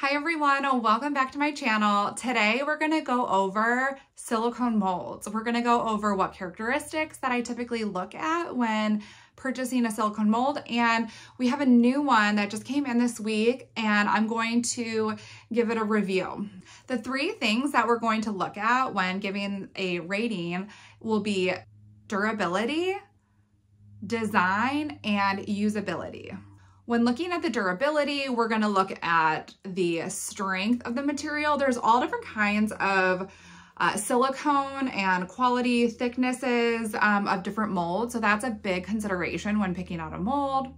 Hi everyone, welcome back to my channel. Today we're gonna go over silicone molds. We're gonna go over what characteristics that I typically look at when purchasing a silicone mold, and we have a new one that just came in this week and I'm going to give it a review. The three things that we're going to look at when giving a rating will be durability, design, and usability. When looking at the durability, we're gonna look at the strength of the material. There's all different kinds of silicone and quality thicknesses of different molds. So that's a big consideration when picking out a mold.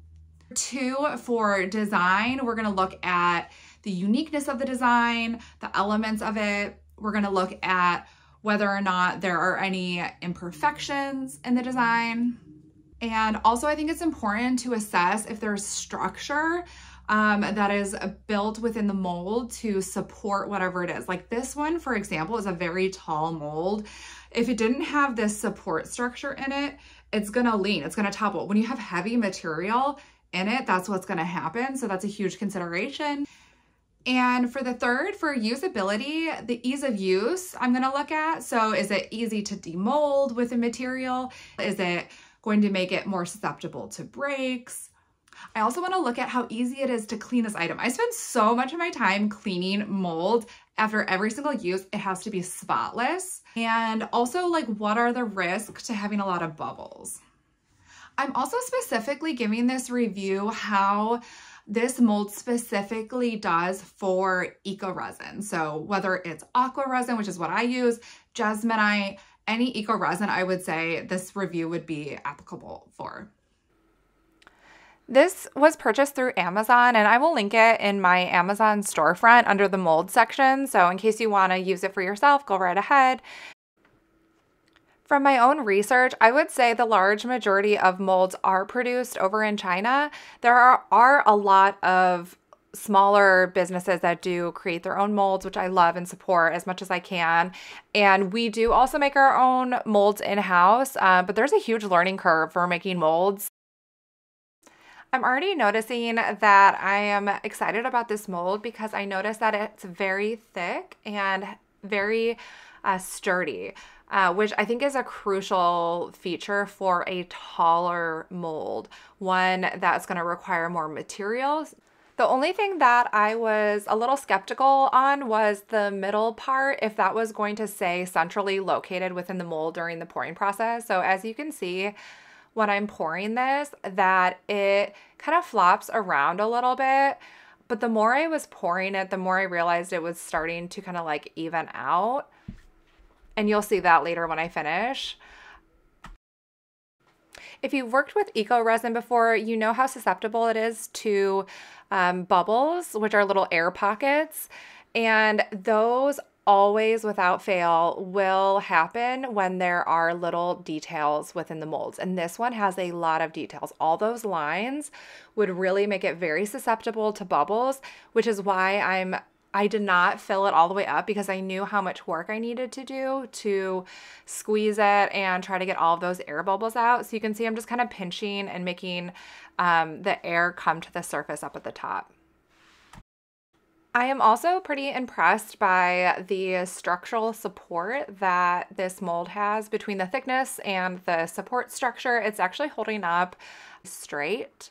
Two, for design, we're gonna look at the uniqueness of the design, the elements of it. We're gonna look at whether or not there are any imperfections in the design. And also I think it's important to assess if there's structure that is built within the mold to support whatever it is. Like this one, for example, is a very tall mold. If it didn't have this support structure in it, it's gonna lean, it's gonna topple. When you have heavy material in it, that's what's gonna happen. So that's a huge consideration. And for the third, for usability, the ease of use I'm gonna look at. So is it easy to demold with a material? Is it going to make it more susceptible to breaks? I also want to look at how easy it is to clean this item. I spend so much of my time cleaning molds. After every single use, it has to be spotless. And also, like, what are the risks to having a lot of bubbles? I'm also specifically giving this review how this mold specifically does for Eco Resin. So whether it's Aqua Resin, which is what I use, Jesmonite, any Eco Resin, I would say this review would be applicable for. This was purchased through Amazon, and I will link it in my Amazon storefront under the mold section. So in case you want to use it for yourself, go right ahead. From my own research, I would say the large majority of molds are produced over in China. There are a lot of smaller businesses that do create their own molds, which I love and support as much as I can. And we do also make our own molds in-house, but there's a huge learning curve for making molds. I'm already noticing that I am excited about this mold because I notice that it's very thick and very sturdy, which I think is a crucial feature for a taller mold, one that's going to require more materials. The only thing that I was a little skeptical on was the middle part, if that was going to stay centrally located within the mold during the pouring process. So as you can see, when I'm pouring this, that it kind of flops around a little bit. But the more I was pouring it, the more I realized it was starting to kind of like even out. And you'll see that later when I finish. If you've worked with Eco Resin before, you know how susceptible it is to bubbles, which are little air pockets. And those always, without fail, will happen when there are little details within the molds. And this one has a lot of details. All those lines would really make it very susceptible to bubbles, which is why I did not fill it all the way up, because I knew how much work I needed to do to squeeze it and try to get all of those air bubbles out. So you can see I'm just kind of pinching and making the air come to the surface up at the top. I am also pretty impressed by the structural support that this mold has between the thickness and the support structure. It's actually holding up straight.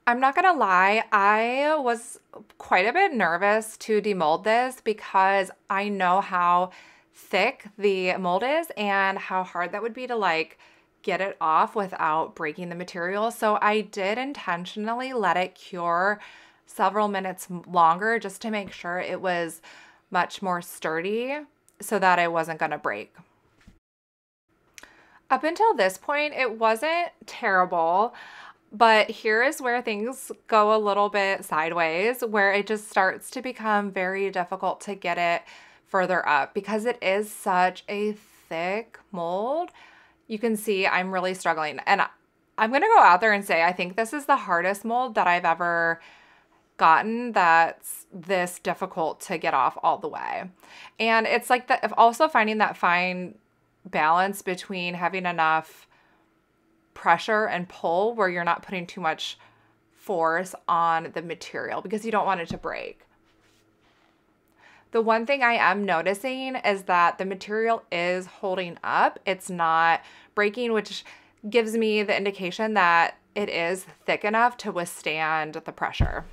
I'm not gonna lie, I was quite a bit nervous to demold this because I know how thick the mold is and how hard that would be to like get it off without breaking the material. So I did intentionally let it cure several minutes longer just to make sure it was much more sturdy so that it wasn't gonna break. Up until this point, it wasn't terrible. But here is where things go a little bit sideways, where it just starts to become very difficult to get it further up because it is such a thick mold. You can see I'm really struggling. And I'm going to go out there and say I think this is the hardest mold that I've ever gotten that's this difficult to get off all the way. And it's like also finding that fine balance between having enough pressure and pull where you're not putting too much force on the material because you don't want it to break. The one thing I am noticing is that the material is holding up. It's not breaking, which gives me the indication that it is thick enough to withstand the pressure.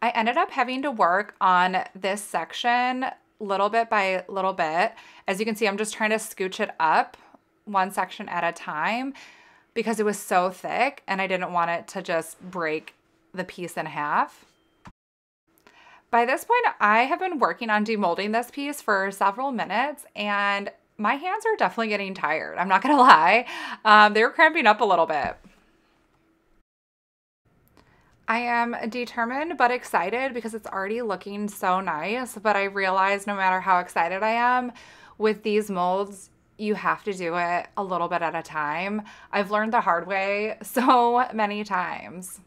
I ended up having to work on this section little bit by little bit. As you can see, I'm just trying to scooch it up one section at a time because it was so thick and I didn't want it to just break the piece in half. By this point, I have been working on demolding this piece for several minutes and my hands are definitely getting tired. I'm not gonna lie. They were cramping up a little bit. I am determined but excited because it's already looking so nice, but I realize no matter how excited I am with these molds, you have to do it a little bit at a time. I've learned the hard way so many times.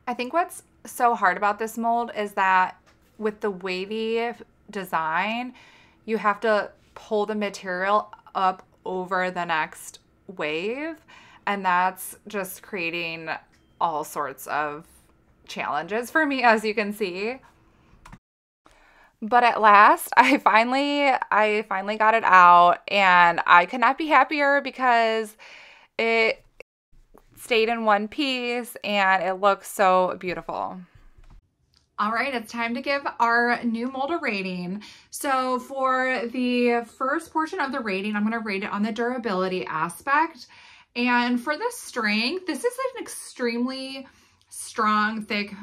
I think what's so hard about this mold is that with the wavy design, you have to pull the material up over the next wave, and that's just creating all sorts of challenges for me, as you can see. But at last, I finally got it out and I could not be happier because it stayed in one piece and it looks so beautiful. All right, it's time to give our new mold a rating. So for the first portion of the rating, I'm gonna rate it on the durability aspect. And for the strength, this is an extremely strong, thick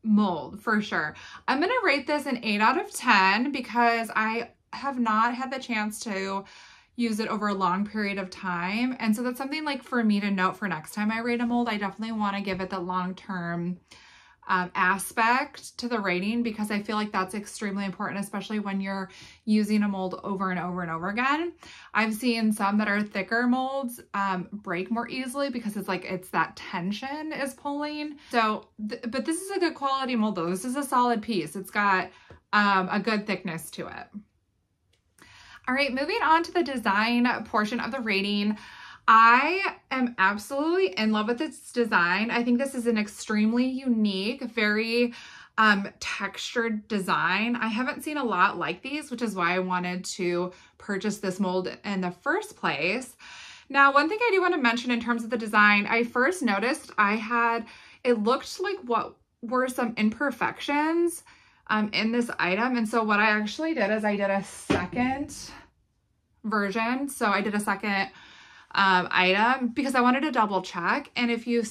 mold for sure. I'm gonna rate this an 8 out of 10 because I have not had the chance to use it over a long period of time. And so that's something like for me to note for next time I rate a mold. I definitely wanna give it the long-term aspect to the rating because I feel like that's extremely important, especially when you're using a mold over and over and over again. I've seen some that are thicker molds break more easily because it's that tension is pulling. So, but this is a good quality mold though. This is a solid piece. It's got a good thickness to it. All right, moving on to the design portion of the rating. I am absolutely in love with its design. I think this is an extremely unique, very textured design. I haven't seen a lot like these, which is why I wanted to purchase this mold in the first place. Now, one thing I do want to mention in terms of the design, I first noticed it looked like what were some imperfections in this item. And so what I actually did is I did a second version. So I did a second item because I wanted to double check. And if you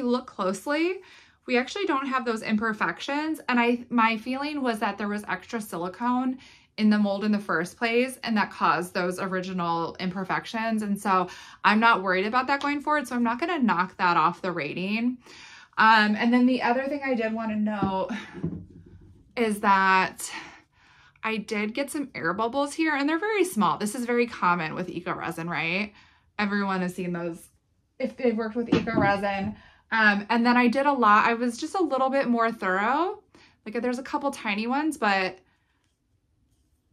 look closely, we actually don't have those imperfections. And my feeling was that there was extra silicone in the mold in the first place and that caused those original imperfections. And so I'm not worried about that going forward. So I'm not going to knock that off the rating. And then the other thing I did want to note is that I did get some air bubbles here and they're very small. This is very common with Eco Resin, right? Everyone has seen those if they've worked with Eco Resin. And then I was just a little bit more thorough. Like there's a couple tiny ones, but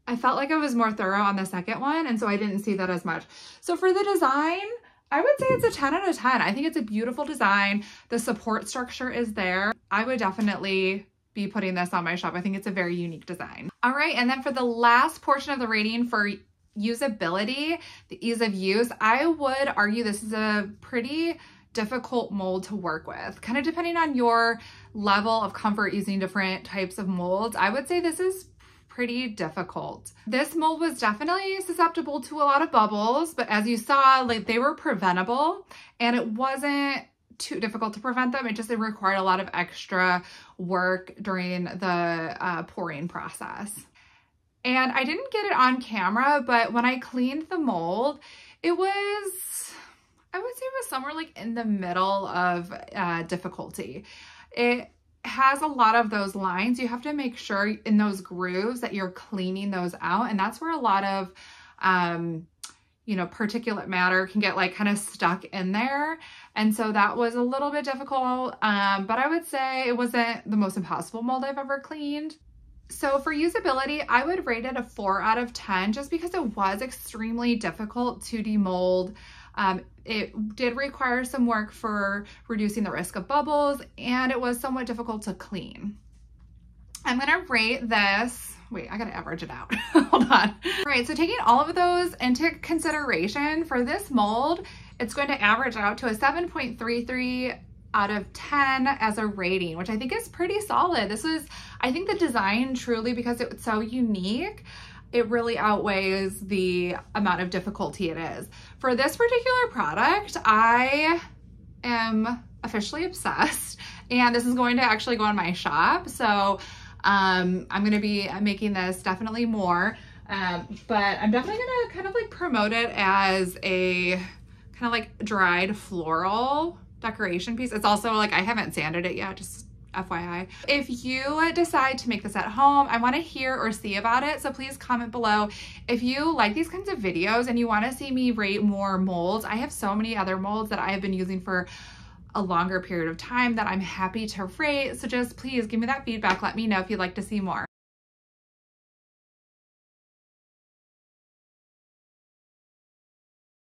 I felt like I was more thorough on the second one. And so I didn't see that as much. So for the design, I would say it's a 10 out of 10. I think it's a beautiful design. The support structure is there. I would definitely be putting this on my shop. I think it's a very unique design. All right, and then for the last portion of the rating for usability, the ease of use, I would argue this is a pretty difficult mold to work with. Kind of depending on your level of comfort using different types of molds, I would say this is pretty difficult. This mold was definitely susceptible to a lot of bubbles, but as you saw, like they were preventable and it wasn't too difficult to prevent them. It required a lot of extra work during the pouring process. And I didn't get it on camera, but when I cleaned the mold, I would say it was somewhere like in the middle of difficulty. It has a lot of those lines. You have to make sure in those grooves that you're cleaning those out. And that's where a lot of, particulate matter can get like kind of stuck in there. And so that was a little bit difficult, but I would say it wasn't the most impossible mold I've ever cleaned. So for usability, I would rate it a 4 out of 10 just because it was extremely difficult to demold. It did require some work for reducing the risk of bubbles, and it was somewhat difficult to clean. I'm gonna rate this, wait, I gotta average it out, hold on. All right, so taking all of those into consideration for this mold, it's going to average out to a 7.33 out of 10 as a rating, which I think is pretty solid. This is, I think the design truly, because it's so unique, it really outweighs the amount of difficulty it is. For this particular product, I am officially obsessed, and this is going to actually go on my shop. So I'm gonna be making this definitely more, but I'm definitely gonna kind of like promote it as a kind of like dried floral decoration piece. It's also like, I haven't sanded it yet, just FYI. If you decide to make this at home, I want to hear or see about it. So please comment below. If you like these kinds of videos and you want to see me rate more molds, I have so many other molds that I have been using for a longer period of time that I'm happy to rate. So just please give me that feedback. Let me know if you'd like to see more.